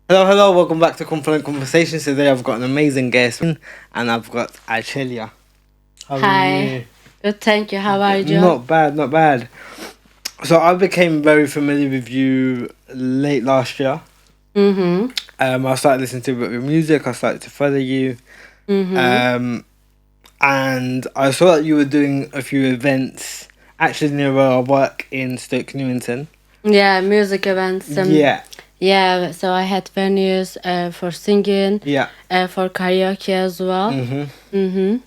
Hello, hello, welcome back to Confident Conversations. Today I've got an amazing guest and I've got Achelya. How are Hi. you? Good, thank you. How are you? Not bad, not bad. So I became very familiar with you late last year. Mm-hmm. I started listening to a bit of your music, I started to follow you. Mm-hmm. Um, and I saw that you were doing a few events actually near where I work in Stoke Newington. Yeah, music events. Yeah, Yeah, so I had venues for singing, yeah. for karaoke as well. hmm Mm-hmm.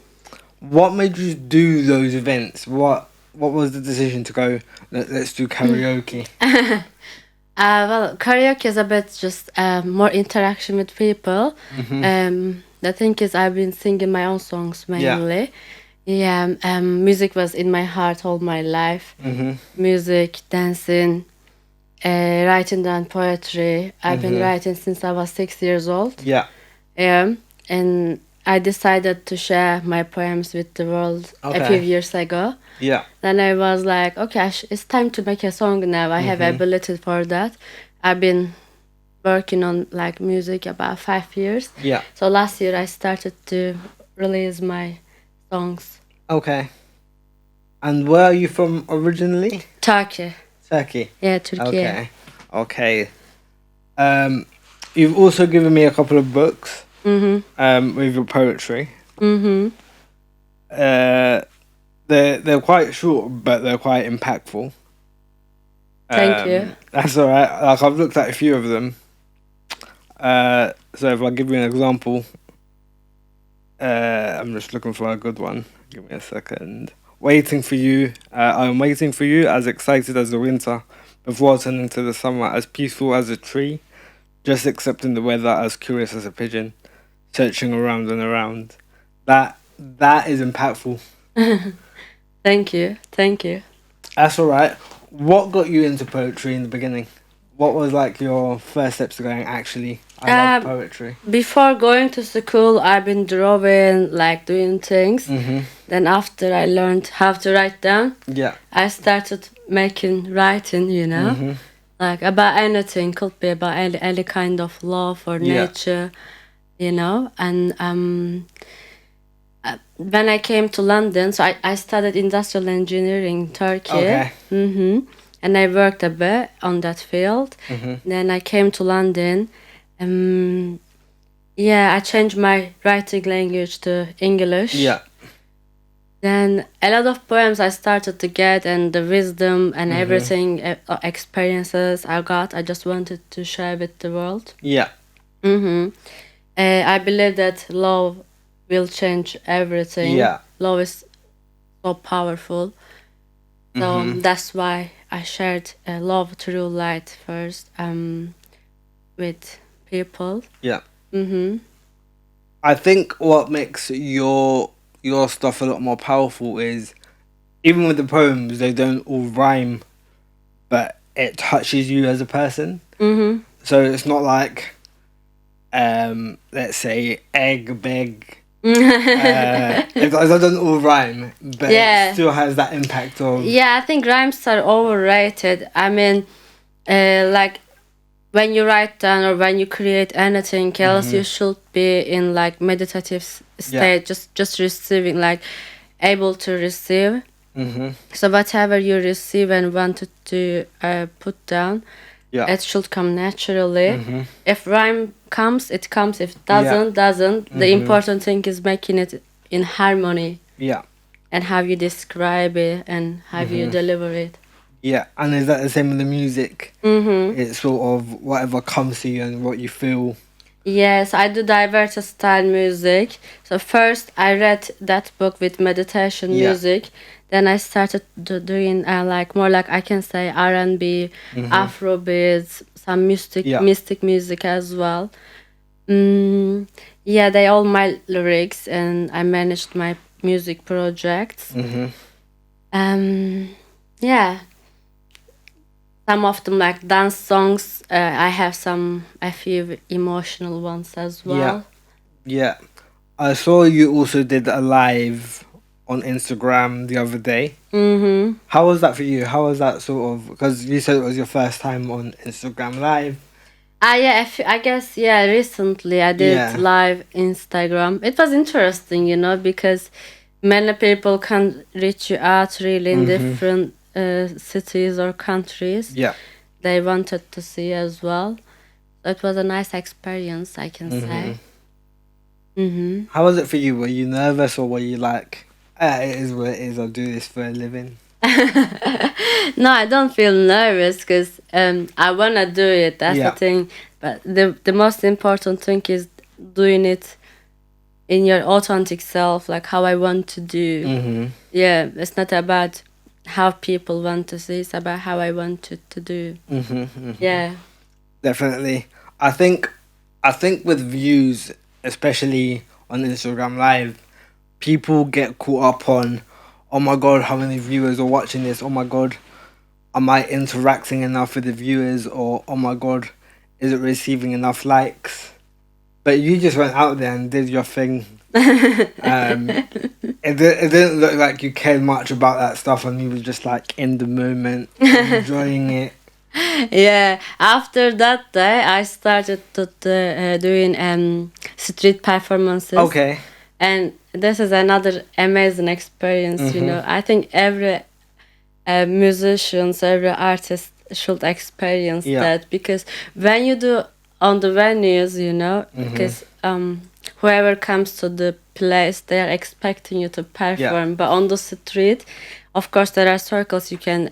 What made you do those events? What was the decision to go? Let's do karaoke. Well, karaoke is a bit just more interaction with people. hmm The thing is, I've been singing my own songs Yeah. mainly. Yeah, music was in my heart all my life. hmm Music, dancing, writing down poetry. I've been hmm writing since I was 6 years old. Yeah. And I decided to share my poems with the world a few Okay. years ago. Yeah. Then I was like, okay, it's time to make a song now. I have hmm ability for that. I've been working on like music about 5 years. Yeah. So last year I started to release my songs. Okay. And where are you from originally? Turkey. Turkey. Yeah, Turkey. Okay. Okay. Um, you've also given me a couple of books. With your poetry. Mm-hmm. Uh, they're quite short, but they're quite impactful. Thank you. That's all right. Like I've looked at a few of them. So if I give you an example, I'm just looking for a good one. Give me a second. Waiting for you. I'm waiting for you, as excited as the winter, before turning to the summer, as peaceful as a tree, just accepting the weather, as curious as a pigeon, searching around and around. That is impactful. Thank you. Thank you. That's all right. What got you into poetry in the beginning? What was like your first steps to going? Actually, I love Um, poetry. Before going to school, I've been drawing, like doing things. Mhm. Then after I learned how to write down, Yeah. I started making writing, Mhm. like about anything, could be about any kind of love or Yeah. nature, And when I came to London, so I studied industrial engineering in Turkey. Okay. And I worked a bit on that field. Mhm. Then I came to London. Yeah, I changed my writing language to English. Yeah. Then a lot of poems I started to get, and the wisdom and everything, experiences I got, I just wanted to share with the world. Yeah. I believe that love will change everything. Yeah. Love is so powerful. So that's why I shared love through light first with people. Yeah. I think what makes your stuff a lot more powerful is even with the poems, they don't all rhyme, but it touches you as a person. So it's not like, let's say egg, beg. It doesn't all rhyme, but Yeah. it still has that impact of Yeah, I think rhymes are overrated. I mean, like when you write down or when you create anything else, you should be in like meditative state, just receiving, like able to receive. So whatever you receive and wanted to put down, yeah. it should come naturally. If rhyme comes, it comes. If doesn't. The important thing is making it in harmony Yeah. and how you describe it and how you deliver it. Yeah, and is that the same with the music? It's sort of whatever comes to you and what you feel. Yes, I do diverse style music. So first I read that book with meditation Yeah. music. Then I started doing like more like I can say R&B, Afrobeats, some Yeah. mystic music as well. Yeah, they all my lyrics, and I managed my music projects. Yeah, some of them like dance songs. I have a few emotional ones as well. Yeah. I saw you also did a live on Instagram the other day. How was that for you? How was that sort of, because you said it was your first time on Instagram live. Yeah, I guess, yeah, recently I did Yeah. live Instagram. It was interesting, because many people can reach you out really in Mhm. different cities or countries. Yeah. They wanted to see as well. It was a nice experience, I can Mhm. say. Mm-hmm. How was it for you? Were you nervous or were you like, it is what it is. I'll do this for a living. No, I don't feel nervous because I wanna do it. That's the Yeah. thing. But the most important thing is doing it in your authentic self, like how I want to do. Mhm. Yeah, it's not about how people want to see. It's about how I want to do. Mhm. Mhm. Yeah. Definitely. I think I think with views, especially on Instagram Live, people get caught up on, oh my god, how many viewers are watching this? Oh my god, am I interacting enough with the viewers? Or oh my god, is it receiving enough likes? But you just went out there and did your thing. It didn't look like you cared much about that stuff, and you were just like in the moment, enjoying it. Yeah, after that day I started doing street performances, Okay. and this is another amazing experience. Mhm. I think every musicians, every artist should experience Yeah. that, because when you do on the venues, Mhm. because whoever comes to the place, they are expecting you to perform. But on the street, of course, there are circles you can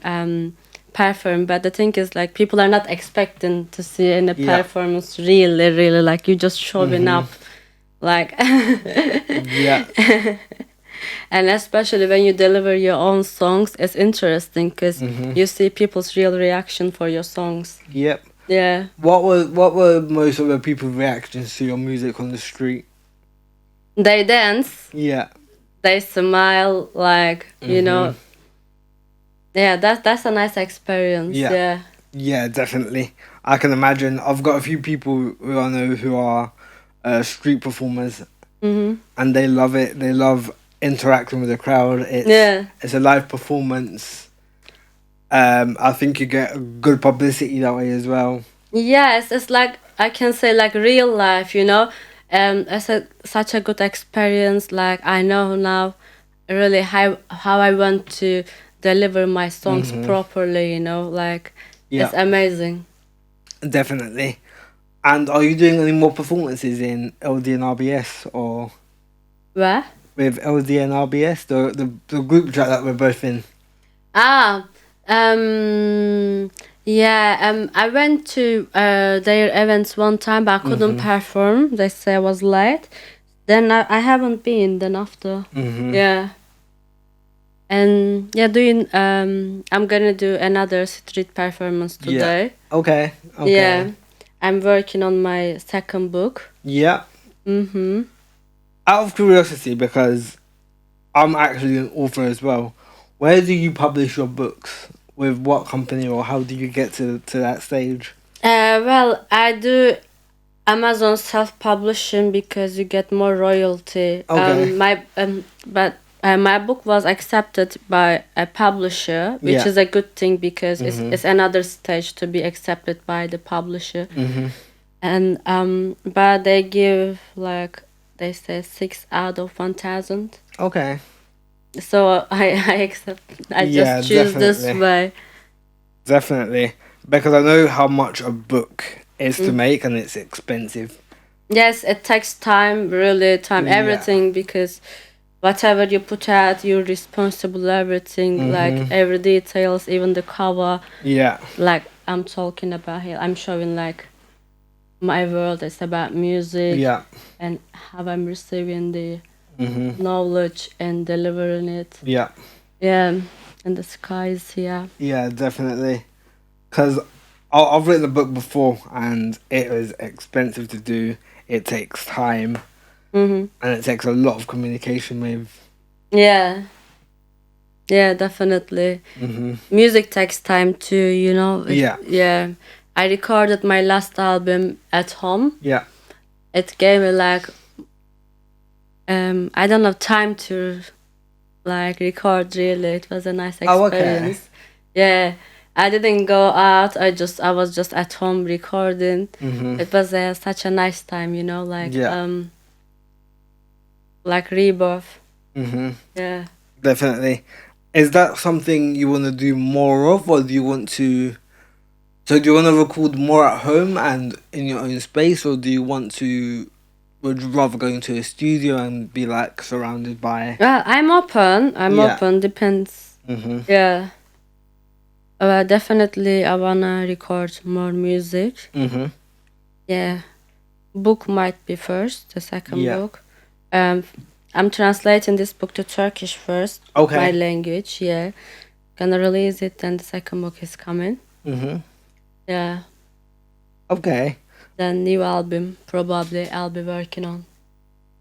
perform. But the thing is, like, people are not expecting to see any Yeah. performance. Really, really, like you just showing Mhm. up, like. Yeah. And especially when you deliver your own songs, it's interesting because Mhm. you see people's real reaction for your songs. Yep. Yeah. What were most of the people's reactions to your music on the street? They dance, Yeah. they smile, like, Mhm. yeah, that's a nice experience. Yeah. Yeah. Yeah, definitely. I can imagine. I've got a few people who I know who are street performers, Mm-hmm. and they love it. They love interacting with the crowd. Yeah. It's a live performance. I think you get good publicity that way as well. Yes, it's like I can say like real life, it's such a good experience. Like I know now really how I want to deliver my songs Mhm. properly, like it's Yeah, amazing. definitely. And are you doing any more performances in LD and RBS or Where? with LD and RBS, the group chat that we're both in? Ah, yeah, I went to their events one time, but I couldn't Mhm. perform. They say I was late. Then I haven't been. Then after, Mhm. yeah, and yeah, doing I'm gonna do another street performance Yeah. today. Okay. Okay. Yeah, I'm working on my second book. Yeah. Mm-hmm. Out of curiosity, because I'm actually an author as well. Where do you publish your books? With what company, or how do you get to that stage? Well, I do Amazon self-publishing because you get more royalty. Okay. My book was accepted by a publisher, which Yeah. is a good thing because Mhm. it's another stage to be accepted by the publisher. Mhm. And but they give, like, they say 6 out of 1,000. Okay. So I accept. I Yeah, just choose this definitely. way. Definitely. Because I know how much a book is to Mm. make, and it's expensive. Yes, it takes time, really time, Yeah. everything, because whatever you put out, you're responsible everything, like Mhm. every details, even the cover. Yeah. Like I'm talking about here, I'm showing like my world. It's about music Yeah. and how I'm receiving the Mhm. knowledge and delivering it. Yeah. Yeah, and the skies here. Yeah, definitely. Because I've written a book before, and it was expensive to do. It takes time, Mhm. and it takes a lot of communication with. Yeah. Yeah, definitely. Mhm. Music takes time too, Yeah. Yeah. I recorded my last album at home. Yeah. It gave me like I don't have time to like record really. It was a nice Oh, okay. experience. Yeah. I didn't go out. I was just at home recording. It was such a nice time, you know, like rebirth. Yeah. Definitely. Is that something you want to do more of, or do you want to? So, do you want to record more at home and in your own space, or do you want to? Would you rather go into a studio and be like surrounded by? Well, I'm open. Yeah. Open. Depends. Yeah. Definitely, I wanna record more music. Yeah. Book might be first. The second book. I'm translating this book to Turkish first. Okay. My language. Yeah. Gonna release it, then the second book is coming. Yeah. Okay. Then new album probably I'll be working on.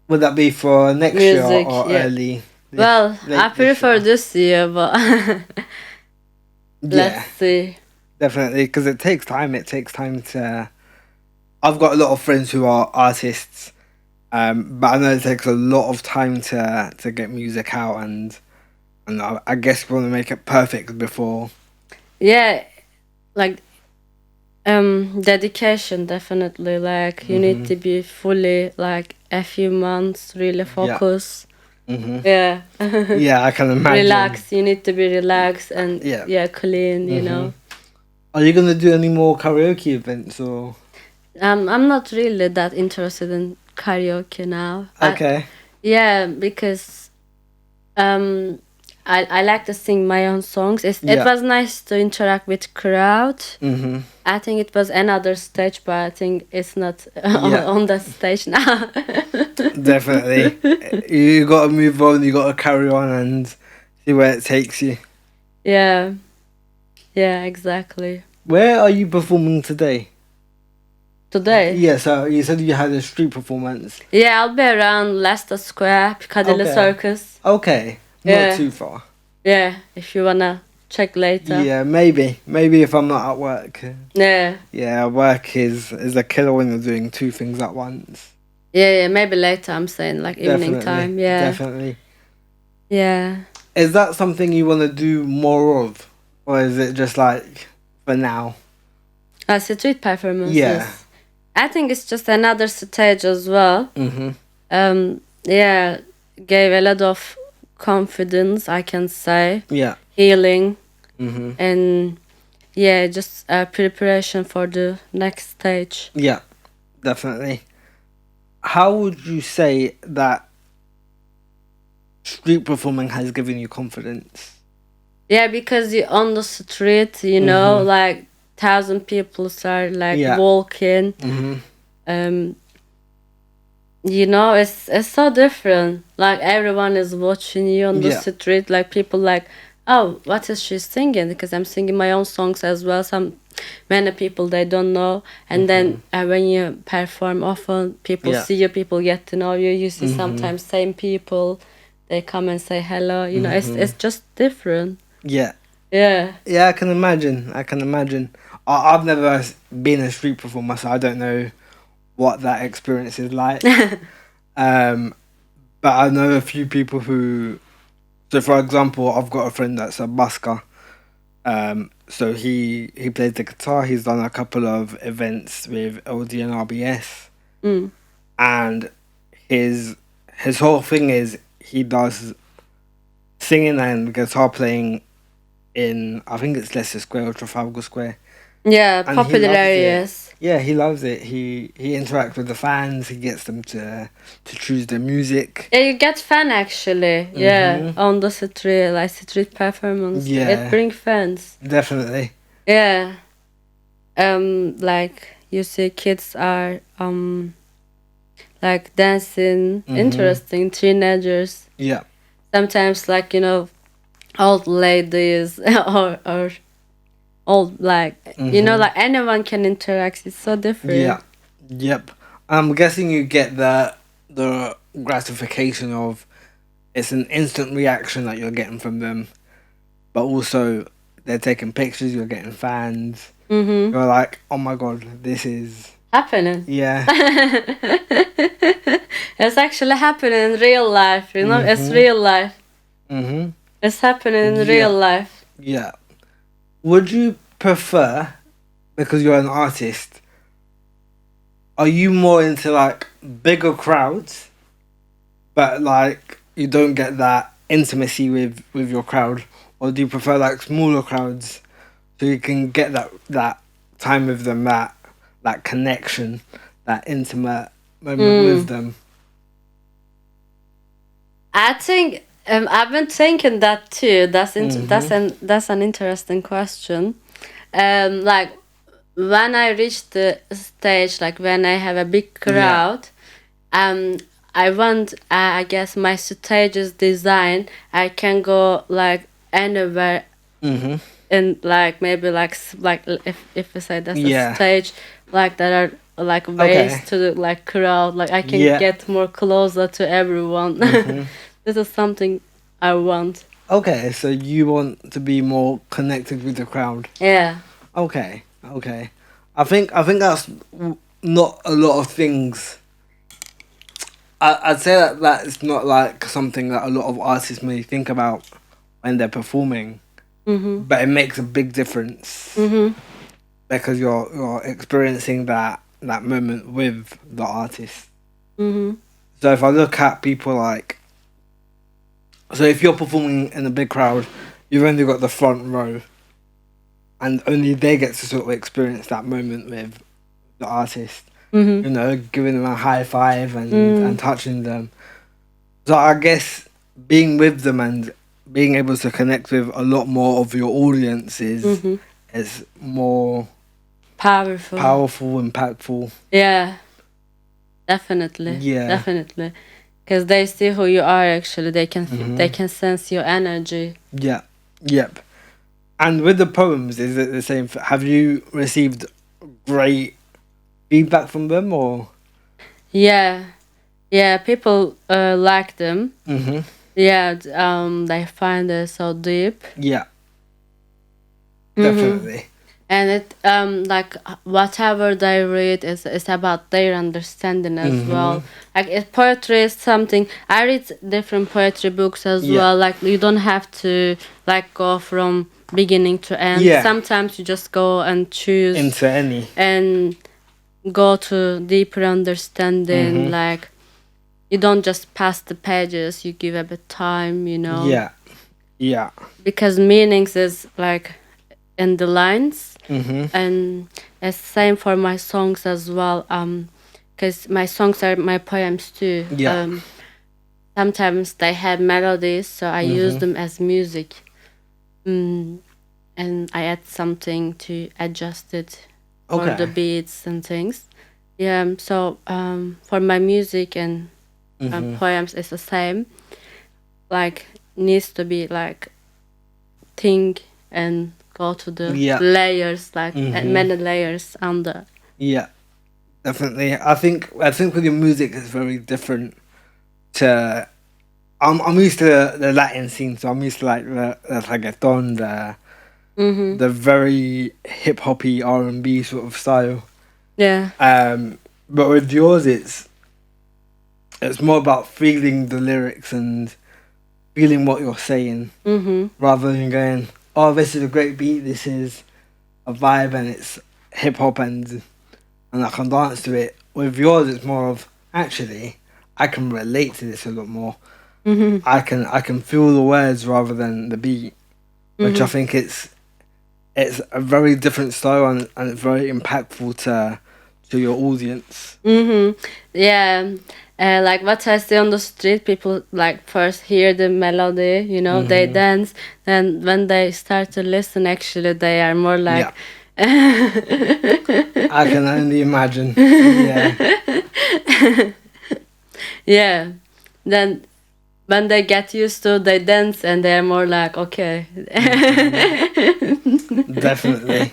Would that be for next Music, year or yeah. early? Well, I prefer this year, but let's see. Definitely, because it takes time. It takes time to. I've got a lot of friends who are artists, but I know it takes a lot of time to get music out, and I guess we want to make it perfect before. Yeah, like dedication, definitely. Like you need to be fully like a few months really focus. Yeah. Yeah, I can imagine. Relax. You need to be relaxed and clean. You know. Are you gonna do any more karaoke events or? I'm not really that interested in karaoke now. Okay. Because I like to sing my own songs. It was nice to interact with crowd. I think it was another stage, but I think it's not on that stage now. Definitely. You gotta move on, you gotta carry on and see where it takes you. Yeah. Yeah, exactly. Where are you performing today? Today? Yeah, so you said you had a street performance. Yeah, I'll be around Leicester Square, Piccadilly Circus. Okay. Not too far. Yeah, if you wanna check later. Yeah, maybe. Maybe if I'm not at work. Yeah. Yeah, work is a killer when you're doing two things at once. Yeah, maybe later I'm saying like evening time. Yeah. Definitely. Yeah. Is that something you want to do more of? Or is it just like for now? Street performances. Yeah. I think it's just another stage as well. Yeah, gave a lot of confidence, I can say. Yeah. Healing. And yeah, just preparation for the next stage. Yeah, definitely. How would you say that street performing has given you confidence? Yeah, because you're on the street, you know, like 1,000 people start like walking. You know, it's so different. Like everyone is watching you on the street. Like people like, oh, what is she singing? Because I'm singing my own songs as well. Many people they don't know, and then when you perform often, people see you, people get to know you. You see sometimes same people, they come and say hello. You know, it's just different. Yeah. Yeah. Yeah, I can imagine. I've never been a street performer, so I don't know what that experience is like. But I know a few people who. So, for example, I've got a friend that's a busker. So he plays the guitar. He's done a couple of events with LD and RBS, and his whole thing is he does singing and guitar playing in, I think it's Leicester Square or Trafalgar Square. Yeah, and popular areas. Yeah, he loves it. He interacts with the fans. He gets them to choose their music. Yeah, you get fan actually. Yeah, on the street, like street performance. Yeah, it brings fans. Definitely. Yeah. Like you see, kids are like dancing, interesting teenagers. Yeah. Sometimes, like you know, old ladies or old like you know, like anyone can interact. It's so different. Yeah. Yep. I'm guessing you get the gratification of it's an instant reaction that you're getting from them, but also they're taking pictures. You're getting fans. You're like, oh my god, this is happening. Yeah. It's actually happening in real life. You know, it's real life. It's happening in real life. Yeah. Would you prefer, because you're an artist, are you more into like bigger crowds, but like you don't get that intimacy with your crowd, or do you prefer like smaller crowds so you can get that time with them, that connection, that intimate moment with them? I think I've been thinking that too. That's an interesting question. Like when I reach the stage, like when I have a big crowd, um, I want. I guess my stage is designed. I can go like anywhere, and like maybe like if we say that's a stage, like there are like ways to the like crowd. Like I can get more closer to everyone. This is something I want. Okay, so you want to be more connected with the crowd. Yeah. Okay. I think that's not a lot of things. I'd say that it's not like something that a lot of artists may think about when they're performing, but it makes a big difference because you're experiencing that moment with the artist. So if I look at people like, so if you're performing in a big crowd, you've only got the front row, and only they get to sort of experience that moment with the artist. You know, giving them a high five and touching them. So I guess being with them and being able to connect with a lot more of your audience is more powerful, impactful. Yeah, definitely. Because they see who you are. Actually, they can sense your energy. Yep. And with the poems, is it the same? Have you received great feedback from them, or? Yeah, people like them. Yeah, they find it so deep. Yeah, definitely. And it like whatever they read is about their understanding as well. Like poetry is something I read different poetry books as well. Like you don't have to like go from beginning to end. Sometimes you just go and choose into any and go to deeper understanding. Like you don't just pass the pages, you give a bit time, you know. Yeah. Because meanings is like in the lines, and it's same for my songs as well. Because my songs are my poems too. Sometimes they have melodies, so I use them as music, and I add something to adjust it for the beats and things. Yeah. So for my music and poems, it's the same. Like needs to be like think and go to the layers, like many layers under. Yeah, definitely. I think with your music it's very different to. I'm used to the Latin scene, so I'm used to like the reggaeton, the very hip hoppy R&B sort of style. Yeah. But with yours, it's more about feeling the lyrics and feeling what you're saying, rather than going, "Oh, this is a great beat. This is a vibe, and it's hip hop, and I can dance to it." With yours, it's more of actually, I can relate to this a lot more. I can feel the words rather than the beat, which I think it's a very different style and it's very impactful to your audience. Yeah. Like what I see on the street, people like first hear the melody, you know, they dance. Then when they start to listen, actually, they are more like. I can only imagine. Yeah. Then when they get used to, they dance and they're more like, okay. Definitely.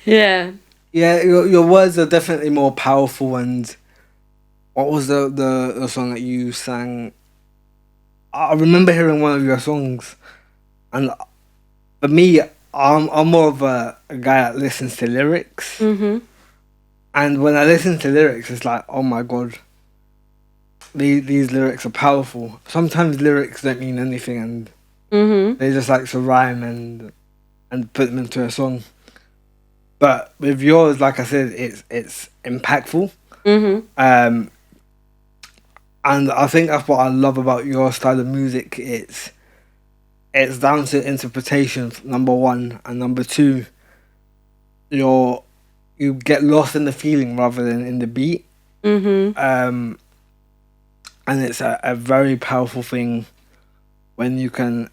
Yeah. Yeah, your words are definitely more powerful. And what was the song that you sang? I remember hearing one of your songs, and for me, I'm more of a guy that listens to lyrics. And when I listen to lyrics, it's like, oh my god, these lyrics are powerful. Sometimes lyrics don't mean anything, and they just like to rhyme and put them into a song. But with yours, like I said, it's impactful. Mm-hmm. Um, and I think that's what I love about your style of music. It's down to interpretation, number one, and number two, you're you get lost in the feeling rather than in the beat. Mm-hmm. Um, and it's a very powerful thing when you can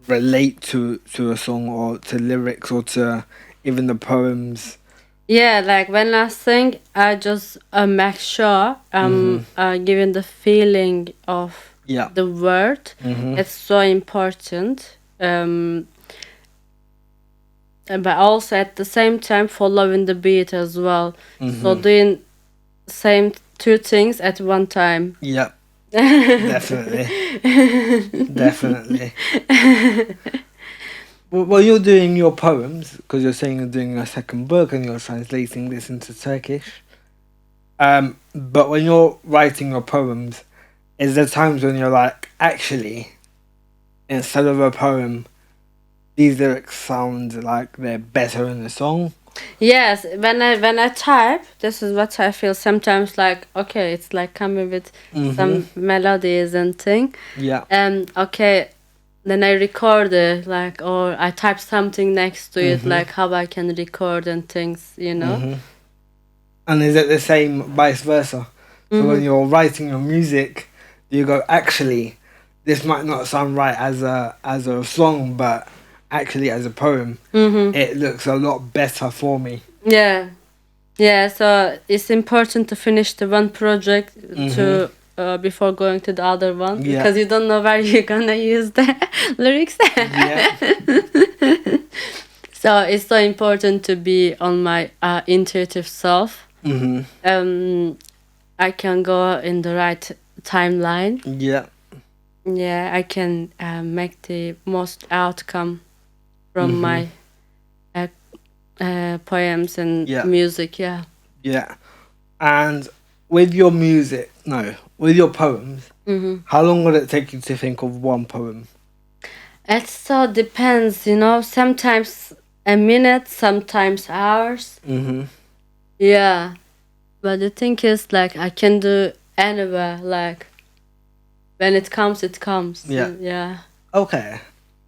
relate to a song or to lyrics or to even the poems. Yeah, like when I sing, I just make sure I'm giving the feeling of Yeah. the word. Mhm. It's so important. But also at the same time following the beat as well. So doing same two things at one time. Yep. Definitely. Definitely. Well, you're doing your poems because you're saying you're doing a second book and you're translating this into Turkish. But when you're writing your poems, is there times when you're like, actually, instead of a poem, these lyrics sound like they're better in the song? Yes, when I type, this is what I feel sometimes like. Okay, it's like coming with some melodies and thing. Yeah. Okay, then I record it like, or I type something next to it, like how I can record and things, you know. And is it the same vice versa? So when you're writing your music, you go, actually, this might not sound right as a song, but actually as a poem, it looks a lot better for me. Yeah, yeah. So it's important to finish the one project to before going to the other one Yeah. because you don't know where you're gonna use the lyrics. Yeah. So it's so important to be on my intuitive self. I can go in the right timeline. Yeah. Yeah, I can make the most outcome from my poems and Yeah. music. Yeah. Yeah. And with your music, no, with your poems, how long would it take you to think of one poem? It so depends, you know. Sometimes a minute, sometimes hours. Yeah, but the thing is, like, I can do anywhere. Like, when it comes, it comes. Yeah. Yeah. Okay.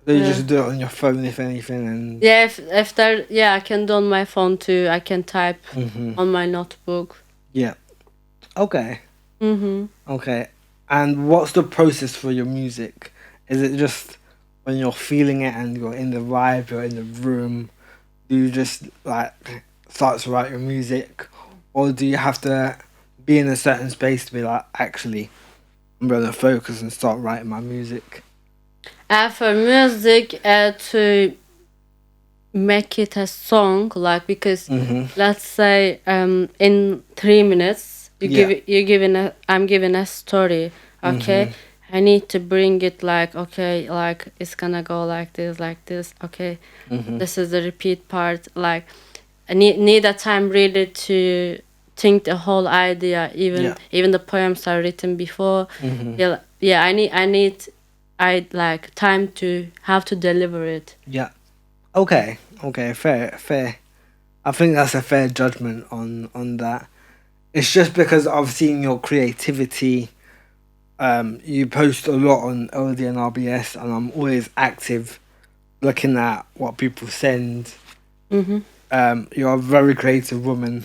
So you Yeah. just do it on your phone, if anything, and Yeah, if there, yeah, I can do on my phone too. I can type on my notebook. yeah. Okay. Okay. And what's the process for your music? Is it just when you're feeling it and you're in the vibe, you're in the room, do you just like start to write your music, or do you have to be in a certain space to be like, actually, I'm gonna focus and start writing my music? For music, to make it a song, like because let's say in 3 minutes I'm giving a story. Okay, I need to bring it like, okay, like it's gonna go like this. Okay, this is the repeat part. Like I need a time really to think the whole idea. Even the poems are written before. Yeah. I like time to have to deliver it. Yeah. Okay. Okay. Fair. I think that's a fair judgment on that. It's just because I've seen your creativity. You post a lot on LD and RBS, and I'm always active, looking at what people send. You're a very creative woman.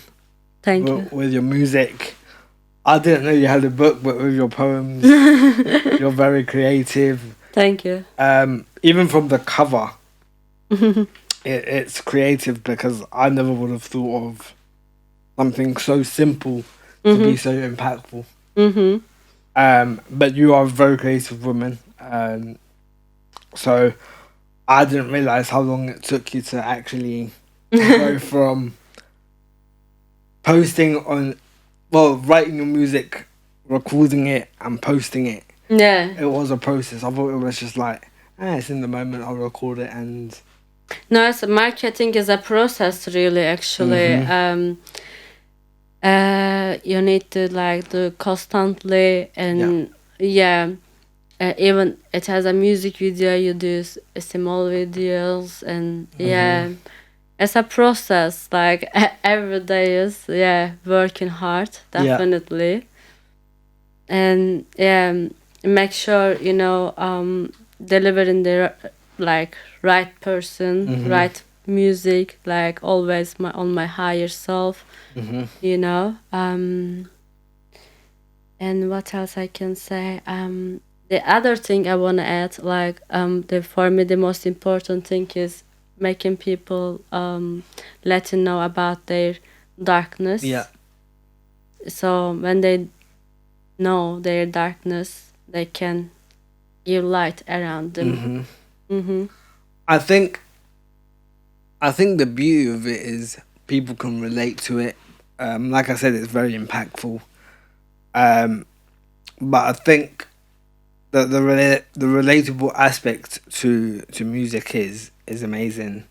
Thank you. With your music. I didn't know you had a book, but with your poems, you're very creative. Thank you. Even from the cover, it's creative because I never would have thought of something so simple to be so impactful. But you are a very creative woman. So I didn't realize how long it took you to actually go from writing your music, recording it, and posting it. Yeah. It was a process. I thought it was just like, it's in the moment, I'll record it and... No, so marketing is a process, really, actually. You need to like do constantly, and even it has a music video, you do small videos, and It's a process. Like every day is working hard, Yeah. definitely, and make sure delivering the like right person, Mhm. right music, like always on my higher self. Mhm. And what else I can say? The other thing I want to add, like, for me, the most important thing is making people letting know about their Yeah. darkness. So when they know their darkness, they can give light around them. Mhm. Mm-hmm. I think I think the beauty of it is people can relate to it. Like I said, it's very impactful. Um, but I think that the relatable aspect to music is amazing.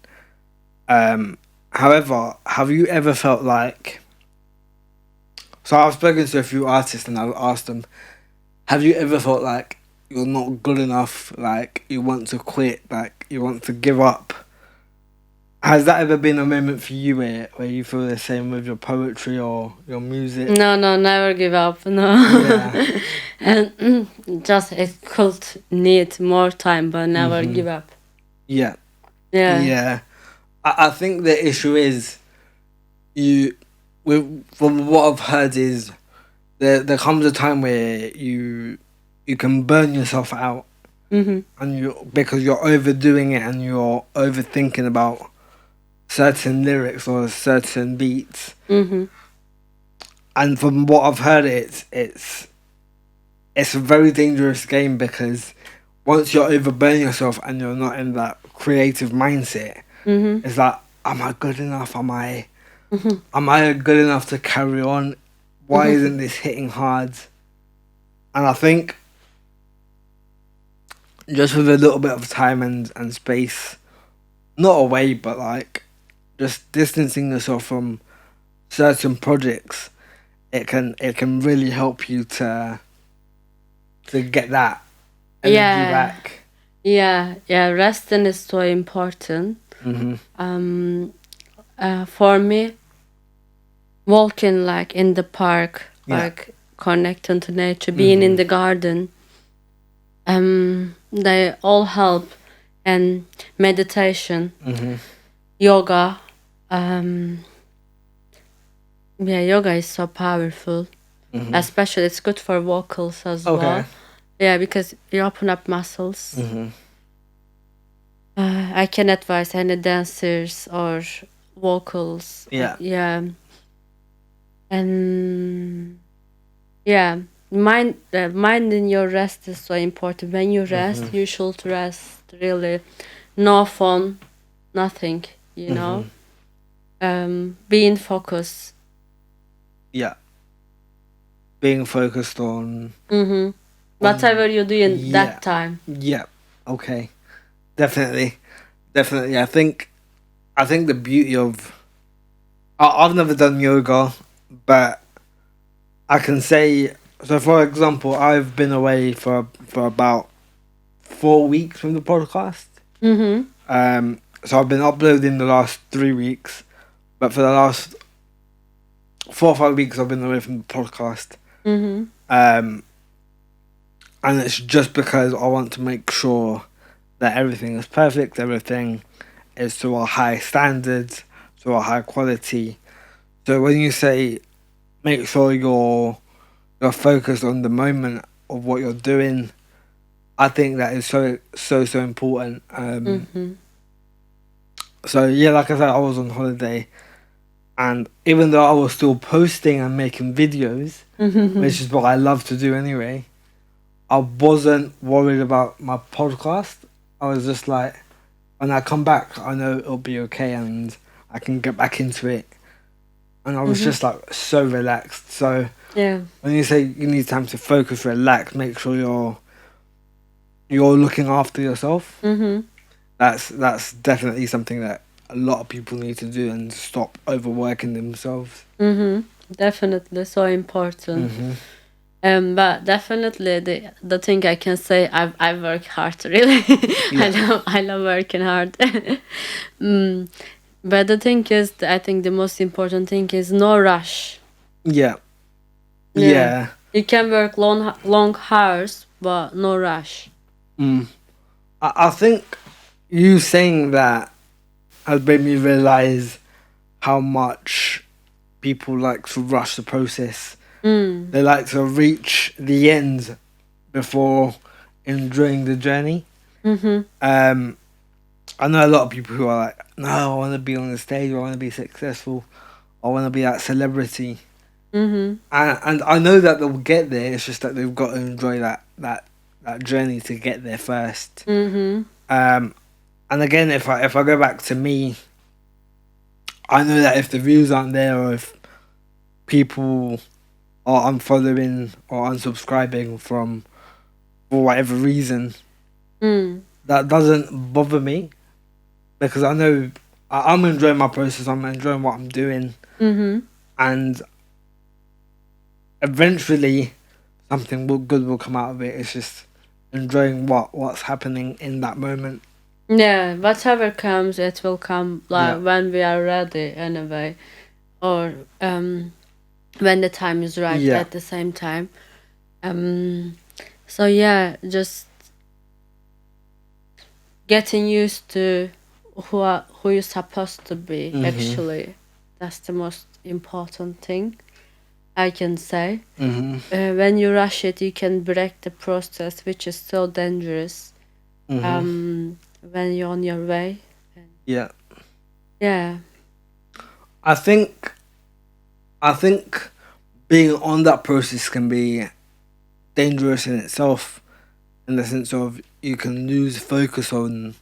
However, have you ever felt like? So I've spoken to a few artists and I've asked them, have you ever felt like you're not good enough? Like you want to quit? Like you want to give up? Has that ever been a moment for you where you feel the same with your poetry or your music? No, no, never give up. No, Yeah. and just it could need more time, but never give up. Yeah. Yeah. Yeah. I think the issue is you with from what I've heard is there comes a time where you can burn yourself out Mm-hmm. and you because you're overdoing it and you're overthinking about certain lyrics or certain beats. Mm-hmm. And from what I've heard, it's a very dangerous game because once you're overburning yourself and you're not in that creative mindset, Mm-hmm. it's like, am I good enough? Mm-hmm. Am I good enough to carry on? Why Mm-hmm. isn't this hitting hard? And I think just with a little bit of time and space, not away, but like just distancing yourself from certain projects, it can really help you to get that energy Yeah. back. Yeah. Yeah. Resting is so important. Hmm. For me, walking like in the park, Yeah. like connecting to nature, being in the garden, they all help. And meditation, Hmm. yoga, yoga is so powerful. Hmm. Especially, it's good for vocals as Okay. well. Yeah, because you open up muscles. Hmm. I can advise any dancers or vocals. Yeah. Yeah, and yeah, minding your rest is so important. When you rest, you should rest really. No phone, nothing. Being focused. Yeah. Being focused on. Mm-hmm. Whatever you do in Yeah. that time. Yeah. Okay. Definitely. Definitely. I think the beauty of I've never done yoga, but I can say so. For example, I've been away for about 4 weeks from the podcast. Mm-hmm. So I've been uploading the last 3 weeks, but for the last 4 or 5 weeks I've been away from the podcast. Mm-hmm. And it's just because I want to make sure that everything is perfect, everything is to a high standards, to a high quality. So when you say make sure you're focused on the moment of what you're doing, I think that is so important. Mm-hmm. So yeah, like I said, I was on holiday, and even though I was still posting and making videos, which is what I love to do anyway, I wasn't worried about my podcast. I was just like, when I come back, I know it'll be okay and I can get back into it. And I was just like so relaxed. So Yeah. when you say you need time to focus, relax, make sure you're looking after yourself. Mm-hmm. That's definitely something that a lot of people need to do and stop overworking themselves. Mm-hmm. Definitely so important. But definitely the thing I can say, I work hard really. Yeah. I love working hard. mm, But the thing is, I think the most important thing is no rush. Yeah. Yeah. Yeah. You can work long hours, but no rush. I think you saying that has made me realize how much people like to rush the process. They like to reach the end before enjoying the journey. I know a lot of people who are like, no, I want to be on the stage, I want to be successful, I want to be that celebrity. And I know that they'll get there. It's just that they've got to enjoy that journey to get there first. And again, if I go back to me, I know that if the views aren't there, or if people are unfollowing or unsubscribing from for whatever reason, that doesn't bother me, because I know I'm enjoying my process. I'm enjoying what I'm doing, and eventually something good will come out of it. It's just enjoying what's happening in that moment. Yeah, whatever comes, it will come like Yeah. when we are ready anyway, or when the time is right. Yeah. At the same time. So yeah, just getting used to who you're supposed to be. Actually, that's the most important thing I can say. When you rush it, you can break the process, which is so dangerous. When you're on your way. Yeah. Yeah. I think being on that process can be dangerous in itself, in the sense of you can lose focus on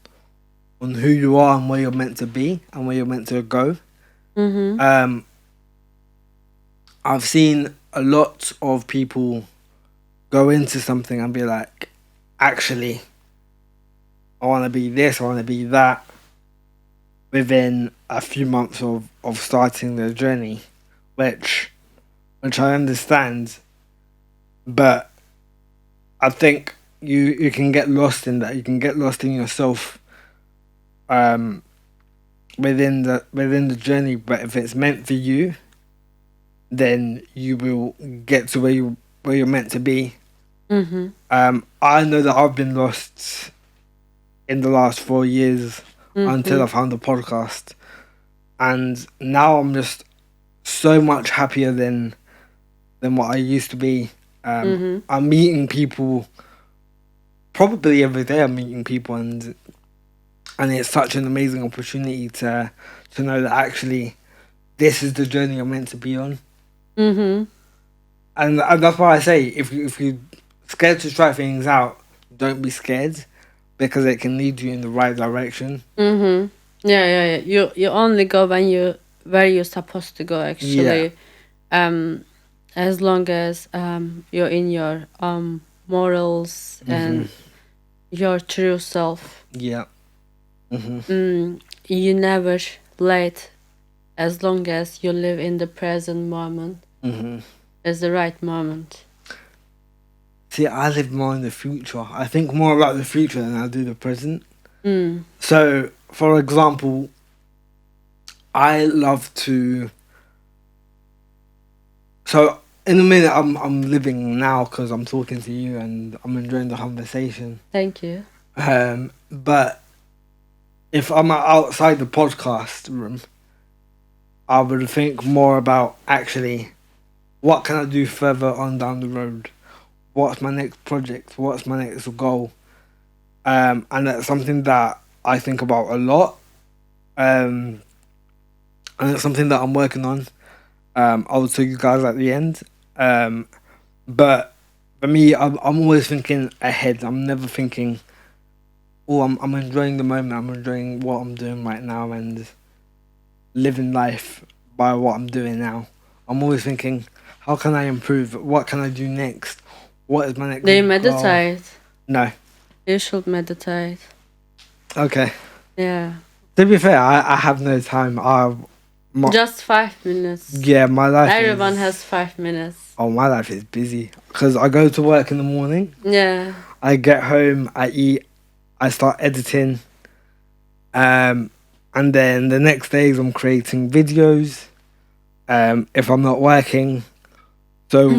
who you are and where you're meant to be and where you're meant to go. I've seen a lot of people go into something and be like, actually, I want to be this, I want to be that, within a few months of starting their journey, which I understand, but I think you can get lost in that. You can get lost in yourself, within the journey. But if it's meant for you, then you will get to where you're meant to be. I know that I've been lost in the last 4 years until I found the podcast, and now I'm just so much happier than what I used to be. I'm meeting people probably every day. I'm meeting people, and it's such an amazing opportunity to know that actually this is the journey I'm meant to be on. And that's why I say, if you're scared to try things out, don't be scared, because it can lead you in the right direction. Yeah. You only go where you're supposed to go. Actually, as long as you're in your morals and your true self. Yeah. You never late, as long as you live in the present moment. It's the right moment. See, I live more in the future. I think more about the future than I do the present. So, for example, I love to. So, in a minute, I'm living now because I'm talking to you and I'm enjoying the conversation. Thank you. But if I'm outside the podcast room, I would think more about actually what can I do further on down the road. What's my next project? What's my next goal? And that's something that I think about a lot. And it's something that I'm working on. I'll tell you guys at the end. But for me, I'm always thinking ahead. I'm never thinking, oh, I'm enjoying the moment. I'm enjoying what I'm doing right now and living life by what I'm doing now. I'm always thinking, how can I improve? What can I do next? What is my next Do you goal? meditate? No. You should meditate. Okay. Yeah. To be fair, I have no time. Just 5 minutes. Yeah, my life. Everyone has 5 minutes. Oh, my life is busy because I go to work in the morning. Yeah. I get home, I eat, I start editing. and then the next days I'm creating videos. If I'm not working, so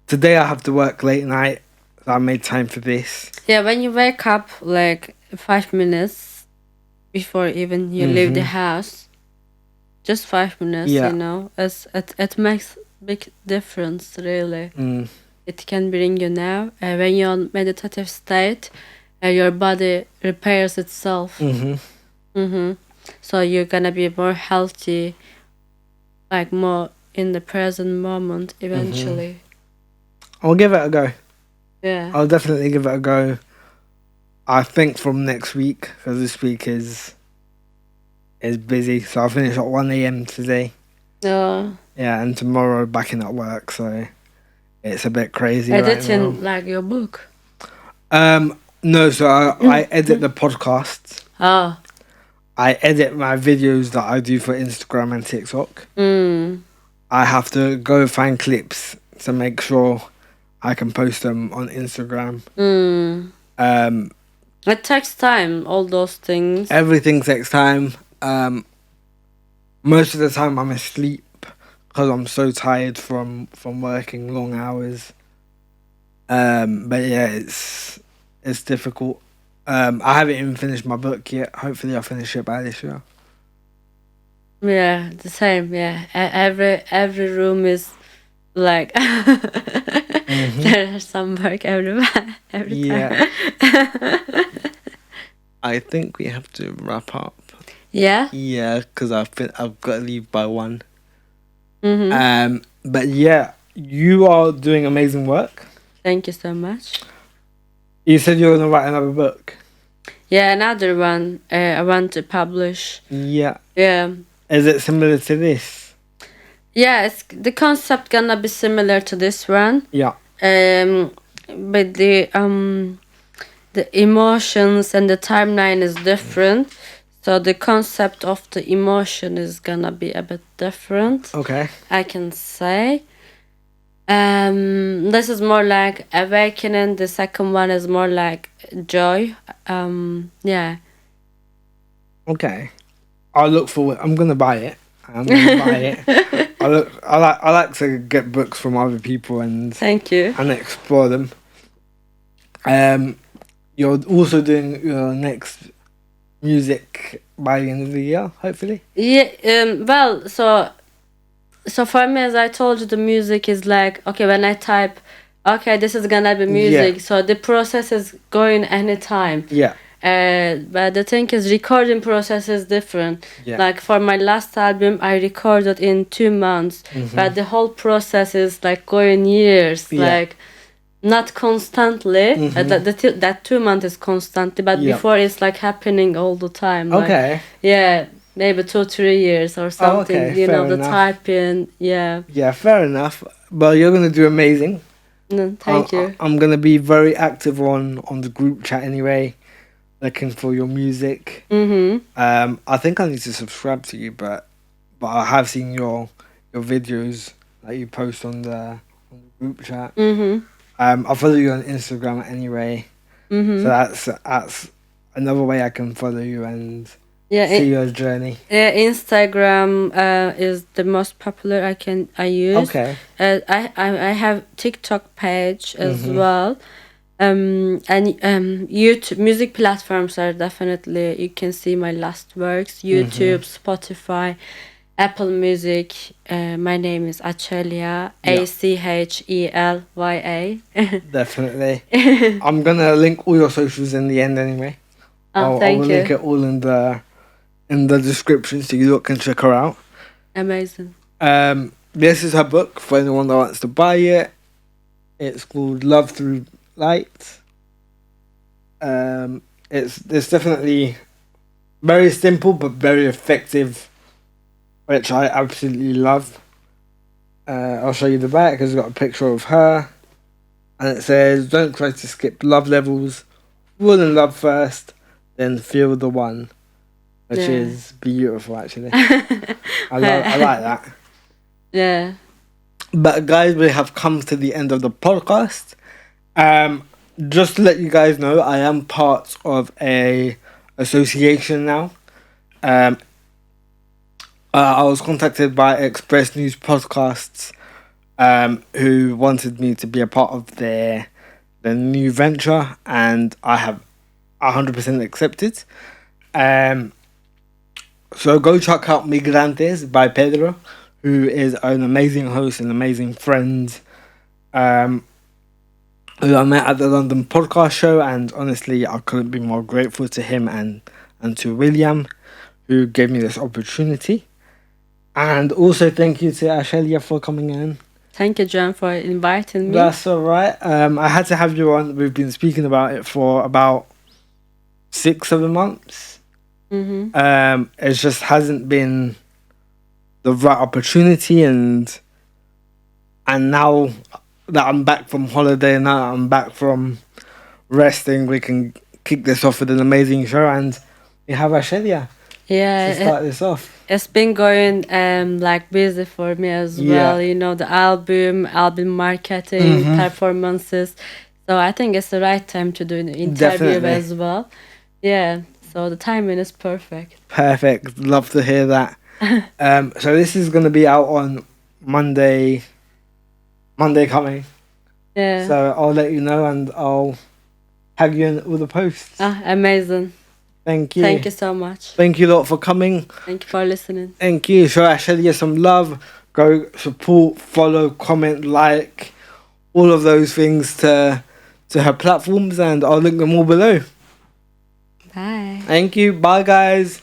today I have to work late night, so I made time for this. Yeah, when you wake up like 5 minutes before even you leave the house, just 5 minutes, Yeah. you know, it makes big difference really. It can bring you now. When you're on meditative state, your body repairs itself. So you're gonna be more healthy, like more in the present moment eventually. I'll give it a go. Yeah. I'll definitely give it a go. I think from next week, because this week is busy, so I'll finish at 1 a.m. today. Yeah. Yeah, and tomorrow back in at work, so it's a bit crazy Editing right now. like your book. No, so I edit the podcasts. Oh. I edit my videos that I do for Instagram and TikTok. I have to go find clips to make sure I can post them on Instagram. It takes time, all those things. Everything takes time. Most of the time I'm asleep because I'm so tired from working long hours. But yeah, it's difficult. I haven't even finished my book yet. Hopefully I'll finish it by this year. Yeah, the same. Yeah, every room is like there's some work every time. Yeah. I think we have to wrap up. Yeah. Yeah, because I've got to leave by 1. But yeah, you are doing amazing work. Thank you so much. You said you're gonna write another book. Yeah, another one. I want to publish. Yeah. Yeah. Is it similar to this? Yeah, it's the concept gonna be similar to this one. Yeah. But the emotions and the timeline is different. So the concept of the emotion is gonna be a bit different. Okay. I can say. This is more like awakening. The second one is more like joy. Yeah. Okay. I'll look forward. I'm gonna buy it. I'm gonna buy it. I like to get books from other people and Thank you. and explore them. You're also doing your next music by the end of the year, hopefully. Yeah. Well, so for me, as I told you, the music is like, okay, when I type, okay, this is gonna be music. Yeah. So the process is going anytime. Yeah. But the thing is, recording process is different. Yeah. Like for my last album, I recorded in 2 months, but the whole process is like going years. Yeah. Like not constantly. That 2 months is constantly, but Yeah. before it's like happening all the time. Like, Okay. yeah, maybe 2-3 years or something. okay, You know, fair the enough. typing. Yeah. Yeah, fair enough. But you're gonna do amazing. No, thank you. I'm gonna be very active on the group chat anyway, looking for your music. I think I need to subscribe to you, but I have seen your videos that you post on the group chat. I follow you on Instagram anyway, so that's another way I can follow you and Yeah. see your journey. Instagram is the most popular I use. Okay. I have TikTok page as well. And YouTube music platforms are definitely, you can see my last works. YouTube, Spotify, Apple Music. My name is Achelya. Yeah. Achelya. Definitely. I'm gonna link all your socials in the end anyway. Oh, I thank will you. link it all in the description so you can check her out. Amazing. This is her book for anyone that wants to buy it. It's called Love Through Light. It's definitely very simple but very effective, which I absolutely love. I'll show you the back because it's got a picture of her, and it says, "Don't try to skip love levels. Fall in love first, then feel the one," which Yeah. is beautiful. Actually, I like that. Yeah. But guys, we have come to the end of the podcast. Just to let you guys know, I am part of a association now. Um, I was contacted by Express News Podcasts, who wanted me to be a part of their new venture, and I have 100% accepted. So go check out Migrantes by Pedro, who is an amazing host and amazing friend, who I met at the London podcast show, and honestly, I couldn't be more grateful to him and to William, who gave me this opportunity. And also thank you to Achelya for coming in. Thank you, John, for inviting me. That's all right. I had to have you on. We've been speaking about it for about 6-7 months. It just hasn't been the right opportunity, and now that I'm back from holiday, now that I'm back from resting, we can kick this off with an amazing show, and we have Achelya to start this off. It's been going like busy for me as well. You know, the album marketing, performances. So I think it's the right time to do an interview as well. Yeah. So the timing is perfect. Perfect. Love to hear that. So this is going to be out on Monday coming. Yeah. So I'll let you know, and I'll tag you in all the posts. Amazing. Thank you. Thank you so much. Thank you lot for coming. Thank you for listening. Thank you. Show Achelya some love. Go support, follow, comment, like, all of those things to her platforms, and I'll link them all below. Bye. Thank you. Bye, guys.